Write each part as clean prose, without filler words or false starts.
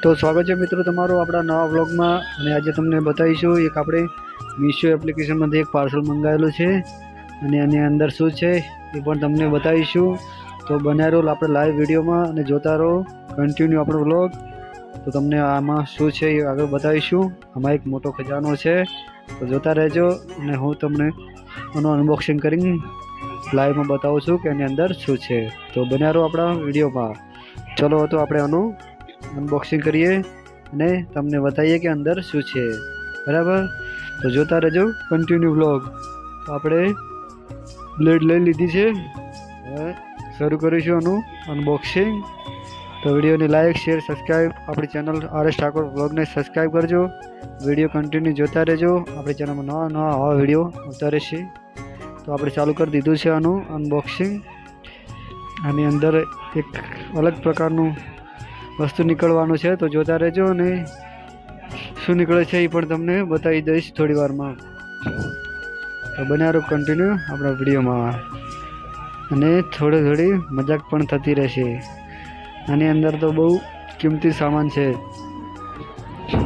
તો સ્વાગત છે મિત્રો તમારું આપણા નવા વ્લોગમાં અને આજે તમને બતાવીશું એક આપણે મીશો એપ્લિકેશનમાંથી એક પાર્સલ મંગાવેલું છે અને એની અંદર શું છે એ પણ તમને બતાવીશું। તો બન્યા રહો આપણે લાઈવ વિડીયોમાં અને જોતા રહો કન્ટિન્યુ આપણો વ્લોગ। તો તમને આમાં શું છે એ આગળ બતાવીશું। આમાં એક મોટો ખજાનો છે તો જોતા રહેજો અને હું તમને આનું અનબોક્સિંગ કરીને લાઈવમાં બતાવું છું કે એની અંદર શું છે। તો બન્યા રહો આપણા વિડીયોમાં। ચલો તો આપણે આનું અનબોક્સિંગ કરીએ અને તમને બતાવીએ કે અંદર શું છે બરાબર। તો જોતા રહેજો કન્ટિન્યુ વ્લોગ। તો આપણે બ્લેડ લઈ લીધી છે, હવે શરૂ કરીશું આનું અનબોક્સિંગ। તો વિડીયોને લાઈક શેર સબસ્ક્રાઈબ આપણી ચેનલ RS ઠાકોર વ્લોગને સબસ્ક્રાઈબ કરજો। વિડીયો કન્ટિન્યુ જોતા રહેજો, આપણી ચેનલમાં નવા આવા વિડીયો આવતા રહેશે। તો આપણે ચાલુ કરી દીધું છે આનું અનબોક્સિંગ। આની અંદર એક અલગ પ્રકારનું વસ્તુ નીકળવાનું છે તો જોતા રહેજો અને શું નીકળે છે એ પણ તમને બતાવી દઈશ થોડી વારમાં। તો બન્યા રહો કન્ટિન્યુ આપણા વિડીયોમાં અને થોડી મજાક પણ થતી રહેશે। આની અંદર તો બહુ કિંમતી સામાન છે,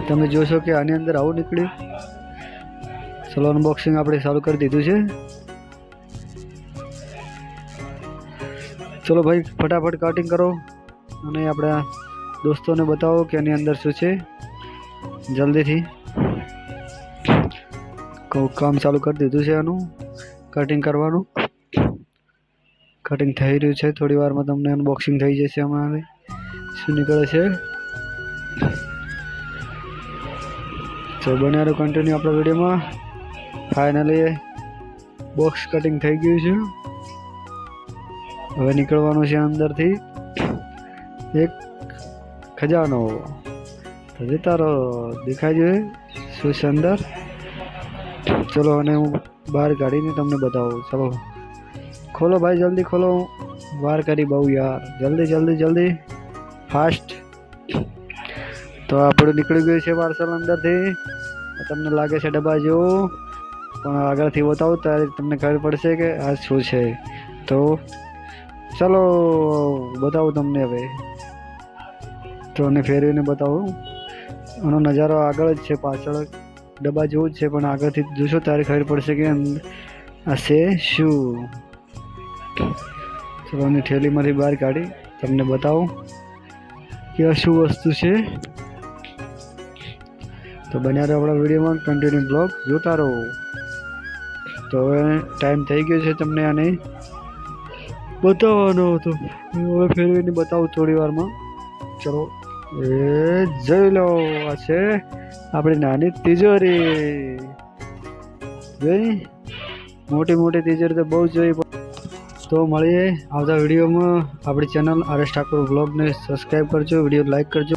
તમે જોશો કે આની અંદર આવું નીકળ્યું। ચલો અનબોક્સિંગ આપણે ચાલુ કરી દીધું છે। ચલો ભાઈ ફટાફટ કટિંગ કરો અને આપણા દોસ્તોને બતાવો કે એની અંદર શું છે। જલ્દીથી કામ ચાલુ કરી દીધું છે આનું કટિંગ કરવાનું। કટિંગ થઈ રહ્યું છે, થોડી વારમાં તમને અનબોક્સિંગ થઈ જશે અમારે શું નીકળે છે। તો બન્યા રહો કન્ટિન્યુ આપણા વિડીયોમાં। ફાઇનલી બોક્સ કટિંગ થઈ ગયું છે, હવે નીકળવાનું છે અંદરથી એક ખજાનો। તો જતા રહો, દેખાય જોઈએ શું છે અંદર। ચલો અને હું બહાર કાઢીને તમને બતાવું। ચલો ખોલો ભાઈ, જલ્દી ખોલો, બહાર કરી બહુ યાર, જલ્દી જલ્દી જલ્દી ફાસ્ટ। તો આપણું નીકળી ગયું છે પાર્સલ અંદરથી। તમને લાગે છે ડબ્બા જેવું, પણ આગળથી બતાવું ત્યારે તમને ખબર પડશે કે આ શું છે। તો ચલો બતાવું તમને હવે, તો અને ફેરવીને બતાવું। આનો નજારો આગળ જ છે, પાછળ ડબ્બા જેવું જ છે પણ આગળથી જોશો ત્યારે ખબર પડશે કે આ છે શું। ચલો આની થેલીમાંથી બહાર કાઢી તમને બતાવું કે આ શું વસ્તુ છે। તો બન્યા રહો આપણા વિડીયોમાં, કન્ટિન્યુ બ્લોગ જોતા રહો। તો હવે ટાઈમ થઈ ગયો છે તમને આને બતાવવાનો હતો, હવે ફેરવીને બતાવું થોડી વારમાં। ચલો એ જોઈ લો, આ છે આપણી નાની તિજોરી। જોઈ, મોટી મોટી તિજોરી તો બહુ જોઈ। તો મળીએ આવતા વિડીયોમાં। આપણી ચેનલ RS ઠાકોર વ્લોગને સબસ્ક્રાઈબ કરજો, વિડીયો લાઈક કરજો।